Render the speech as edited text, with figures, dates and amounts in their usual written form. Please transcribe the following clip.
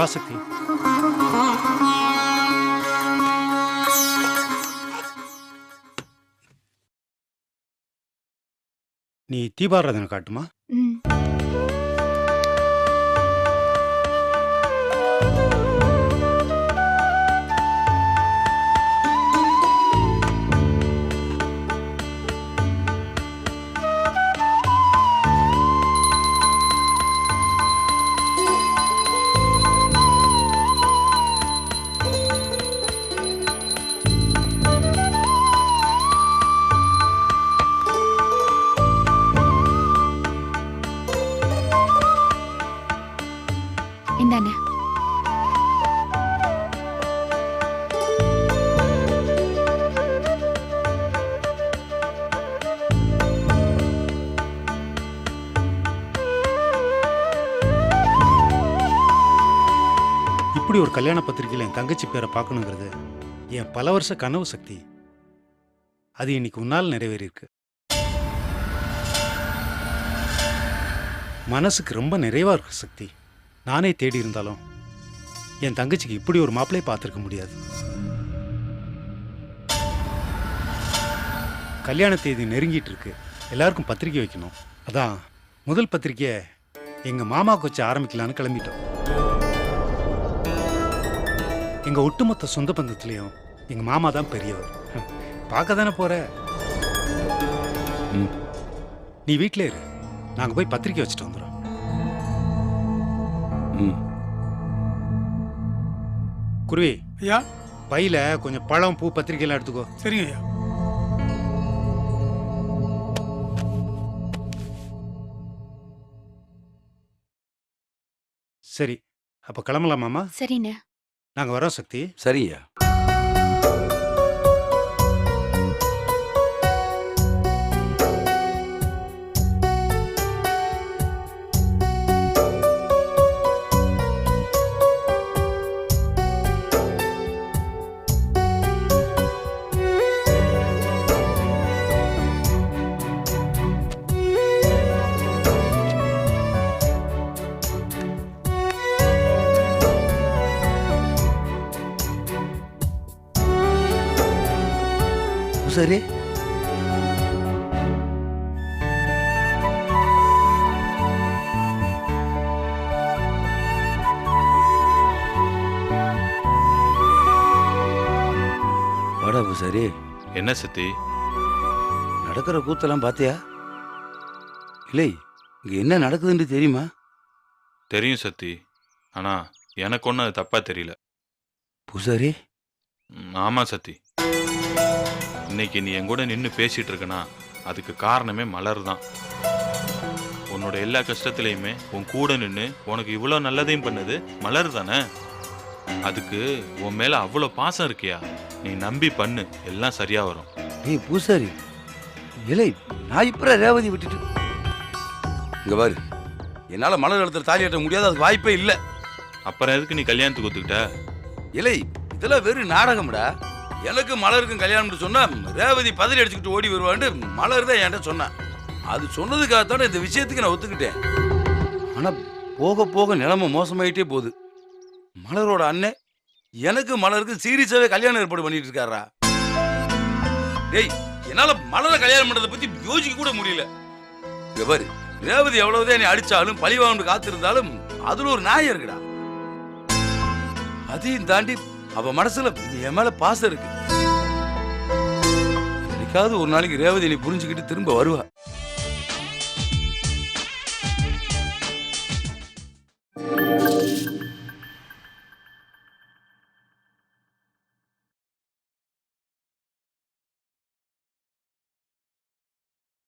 வா சக்தி. நீ தீபாராதனை காட்டுமா? ம். இந்தாண்ணே. இப்படி ஒரு கல்யாண பத்திரிகையில் என் தங்கச்சி பேரை பார்க்கணுங்கிறது என் பல வருஷ கனவு சக்தி. அது இன்னைக்கு உன்னால் நிறைவேறியிருக்கு. மனசுக்கு ரொம்ப நிறைவா இருக்கு சக்தி. நானே தேடி இருந்தாலும் என் தங்கச்சிக்கு இப்படி ஒரு மாப்பிள்ளையை பார்த்துருக்க முடியாது. கல்யாண தேதி நெருங்கிட்டு இருக்கு. எல்லாருக்கும் பத்திரிக்கை வைக்கணும். அதான் முதல் பத்திரிக்கையை எங்க மாமாவுக்கு வச்சு ஆரம்பிக்கலான்னு கிளம்பிட்டோம். எங்க ஒட்டுமொத்த சொந்த பந்தத்திலையும் எங்க மாமா தான் பெரியவர். பார்க்க தானே போற. நீ வீட்டிலே இரு, நாங்க போய் பத்திரிக்கை வச்சுட்டு வந்துடுறோம். குருவி, ஐயா. பையில கொஞ்சம் பழம், பூ, பத்திரிக்கைலாம் எடுத்துக்கோ. சரிங்க ஐயா. சரி, அப்ப கிளம்பலாமாமா? சரிண்ணே. நாங்க வரோம் சக்தி. சரியா. சரி, வாடா பூசாரி. என்ன சத்தி? நடக்கிற கூத்தெல்லாம் பாத்தியா? இல்லை, இங்க என்ன நடக்குதுன்னு தெரியுமா? தெரியும் சத்தி, ஆனா எனக்கு ஒன்றும் அது தப்பா தெரியல. பூசாரி. ஆமா சத்தி, இன்னைக்கு நீ என் கூட நின்று பேசிட்டு இருக்கனா அதுக்கு காரணமே மலர் தான். உன்னோட எல்லா கஷ்டத்துலையுமே உன் கூட நின்று உனக்கு இவ்வளோ நல்லதையும் பண்ணது மலர் தானே. அதுக்கு உன் மேல அவ்வளோ பாசம் இருக்கியா? நீ நம்பி பண்ணு, எல்லாம் சரியா வரும். ஏய் பூசாரி, இல்லை நான் இப்ப ரேவதி விட்டுட்டு இங்க பாரு, என்னால மலர் இடத்துல தாலி கட்ட முடியாது, அது வாய்ப்பே இல்லை. அப்புறம் எதுக்கு நீ கல்யாணத்துக்கு ஒத்துக்கிட்ட? இல்லை, இதெல்லாம் வெறும் நாடகம்டா. எனக்கு மலருக்கும் கல்யாணம்னு சொன்னா ரேவதி பதறி அடிச்சுக்கிட்டு ஓடி வருவான்னு மலர் தான் என்கிட்ட சொன்னான். அது சொன்னதுக்காகத்தானே இந்த விஷயத்துக்கு நான் ஒத்துக்கிட்டேன். ஆனா போக போக நிலைமை மோசமாயிட்டே போகுது. மலரோட அண்ணன் எனக்கு மலருக்கு சீரியஸாவே கல்யாணம் ஏற்பாடு பண்ணிட்டு இருக்காரா? டேய், என்னால மலரை கல்யாணம் பண்றதை பத்தி யோசிக்க கூட முடியல. இங்க பாரு, ரேவதி எவ்வளவுதான் நீ அடிச்சாலும் பழிவாங்க காத்திருந்தாலும் அதுல ஒரு நியாயம் இருக்குடா. அதையும் தாண்டி அவ மனசுல என் மேல பாசம் இருக்கு. என்னைக்காவது ஒரு நாளைக்கு ரேவதி நீ புரிஞ்சுக்கிட்டு திரும்ப வருவா.